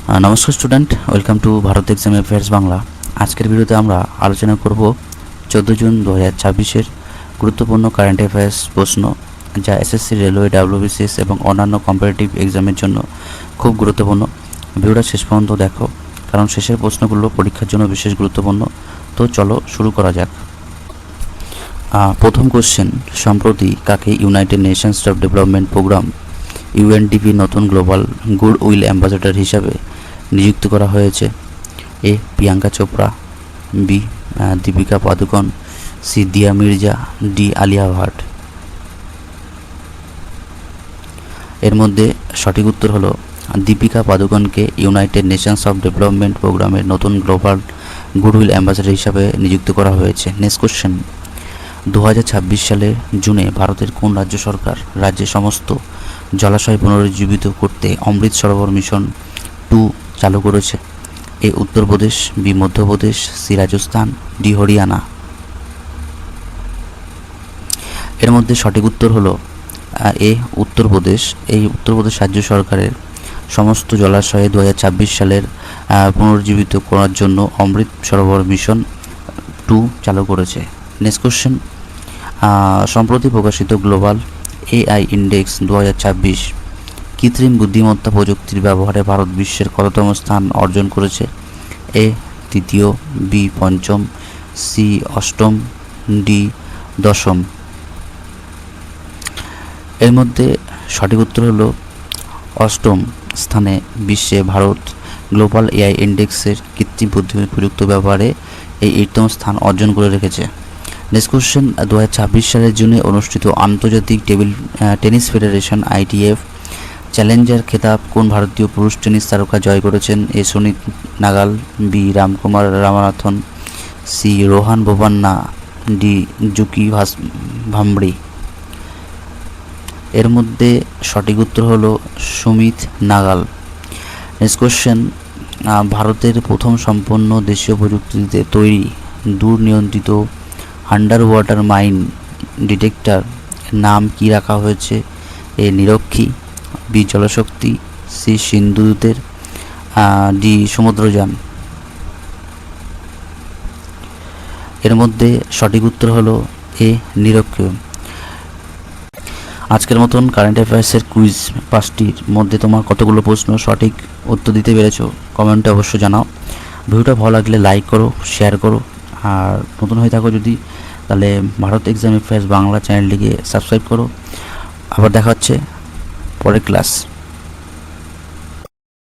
নমস্কার student, welcome to Bharat exam affairs Bangla. আজকের ভিডিওতে আমরা আলোচনা করব 14 জুন 2026-এর গুরুত্বপূর্ণ কারেন্ট অ্যাফেয়ার্স প্রশ্ন, যা এসএসসি, রেলওয়ে, ডাব্লিউবিসিএস এবং অন্যান্য কম্পিটিটিভ এক্সামের জন্য খুব গুরুত্বপূর্ণ। ভিডিওটা শেষ পর্যন্ত দেখো, কারণ শেষের প্রশ্নগুলো পরীক্ষার জন্য বিশেষ গুরুত্বপূর্ণ। তো চলো শুরু করা যাক। প্রথম কোশ্চেন, সম্প্রতি কাকে United Nations Development Programme UNDP নতুন গ্লোবাল গুড উইল অ্যাম্বাসেডর হিসাবে নিযুক্ত করা হয়েছে? A Priyanka Chopra, B Deepika Padukone, C Dia Mirza, D Alia Bhatt. এর মধ্যে সঠিক উত্তর হলো দীপিকা পাদুকনকে ইউনাইটেড নেশনস অফ ডেভেলপমেন্ট প্রোগ্রামের নতুন গ্লোবাল গুডউইল অ্যাম্বাসেডর হিসাবে নিযুক্ত করা হয়েছে। নেক্সট কোশ্চেন, 2026 সালের জুনে ভারতের কোন রাজ্য সরকার রাজ্যে সমস্ত জলাশয় পুনরুজ্জীবিত করতে অমৃত সরোবর মিশন 2 চালু করেছে? A Uttar Pradesh, B Madhya Pradesh, C Rajasthan, D Haryana. এর মধ্যে সঠিক উত্তর হলো এ উত্তরপ্রদেশ। এই উত্তরপ্রদেশ রাজ্য সরকারের সমস্ত জলাশয়ে 2026 সালের পুনরুজ্জীবিত করার জন্য অমৃত সরোবর মিশন 2 চালু করেছে। নেক্সট কোশ্চেন, সম্প্রতি প্রকাশিত গ্লোবাল এআই ইন্ডেক্স 2026 কৃত্রিম বুদ্ধিমত্তা প্রযুক্তির ব্যবহারে ভারত বিশ্বের কততম স্থান অর্জন করেছে? এ তৃতীয়, বি পঞ্চম, সি অষ্টম, ডি দশম। এর মধ্যে সঠিক উত্তর হলো অষ্টম স্থানে বিশ্বে ভারত গ্লোবাল এআই ইন্ডেক্সের কৃত্রিম বুদ্ধিমত্তা প্রযুক্তি ব্যবহারে এই 8তম স্থান অর্জন করে রেখেছে। নেক্সট কোশ্চেন, 2026 সালের জুনে অনুষ্ঠিত আন্তর্জাতিক টেনিস ফেডারেশন ITF চ্যালেঞ্জার খেতাব কোন ভারতীয় পুরুষ টেনিস তারকা জয় করেছেন? A Sumit Nagal, B Ramkumar Ramanathan, C Rohan Bopanna, D Yuki Bhambri. এর মধ্যে সঠিক উত্তর হলো সুমিত নাগাল। নেক্সট কোশ্চেন, ভারতের প্রথম সম্পন্ন দেশীয় প্রযুক্তিতে তৈরি দূর নিয়ন্ত্রিত আন্ডার ওয়াটার মাইন ডিটেক্টর নাম কি রাখা হয়েছে? এ নিরক্ষী, বি জলশক্তি, সি সিন্ধুদূতের, ডি সমুদ্রযান। এর মধ্যে সঠিক উত্তর হলো এ নিরক্ষীয়। আজকের মতন কারেন্ট অ্যাফেয়ার্সের কুইজ 5টির মধ্যে তোমার কতগুলো প্রশ্ন সঠিক উত্তর দিতে পেরেছো কমেন্টে অবশ্যই জানাও। ভিডিওটা ভালো লাগলে লাইক করো, শেয়ার করো, আর নতুন হয়ে থাকো যদি, তাহলে ভারত এক্সাম অ্যাফেয়ার্স বাংলা চ্যানেলটিকে সাবস্ক্রাইব করো। আবার দেখা হচ্ছে পরের ক্লাস।